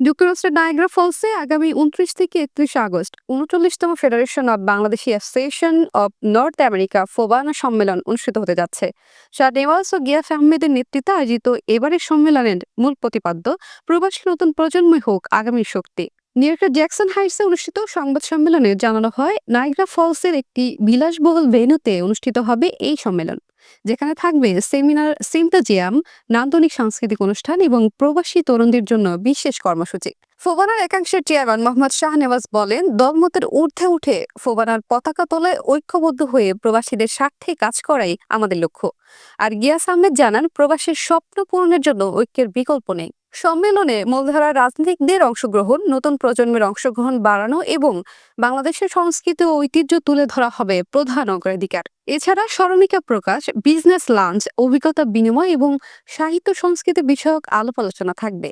যুক্তরাষ্ট্রের নায়াগ্রা ফলসে আগামী ২৯ থেকে ৩১ আগস্ট ৩৯তম federation of Bangladeshi association of North America FOBANA সম্মেলন অনুষ্ঠিত হতে যাচ্ছে। শাহ নেওয়াজ ও গিয়াস আহমেদের নেতৃত্বে আয়োজিত এবারের সম্মেলনের মূল প্রতিপাদ্য প্রবাসী নতুন প্রজন্মই হোক আগামী শক্তি। নিউ ইয়র্কের জ্যাকসন হাইটসে অনুষ্ঠিত সংবাদ সম্মেলনে জানানো হয়, নায়াগ্রা ফলসের একটি বিলাসবহুল ভেন্যুতে অনুষ্ঠিত হবে এই সম্মেলন, যেখানে থাকবে সেমিনার, সিম্পোজিয়াম, নান্দনিক সাংস্কৃতিক অনুষ্ঠান এবং প্রবাসী তরুণদের জন্য বিশেষ কর্মসূচি। ফোবানার একাংশের চেয়ারম্যান মোহাম্মদ শাহ নেওয়াজ বলেন, দলমতের ঊর্ধ্বে উঠে ফোবানার পতাকা তলায় ঐক্যবদ্ধ হয়ে প্রবাসীদের স্বার্থে কাজ করাই আমাদের লক্ষ্য। আর গিয়াস আহমেদ জানান, প্রবাসীর স্বপ্ন পূরণের জন্য ঐক্যের বিকল্প নেই। সম্মেলনে মূলধারার রাজনীতিকদের অংশগ্রহণ, নতুন প্রজন্মের অংশগ্রহণ বাড়ানো এবং বাংলাদেশের সংস্কৃতি ও ঐতিহ্য তুলে ধরা হবে প্রধান অগ্রাধিকার। এছাড়া স্মরণিকা প্রকাশ, বিজনেস লাঞ্চ, অভিজ্ঞতা বিনিময় এবং সাহিত্য সংস্কৃতি বিষয়ক আলাপ আলোচনা থাকবে।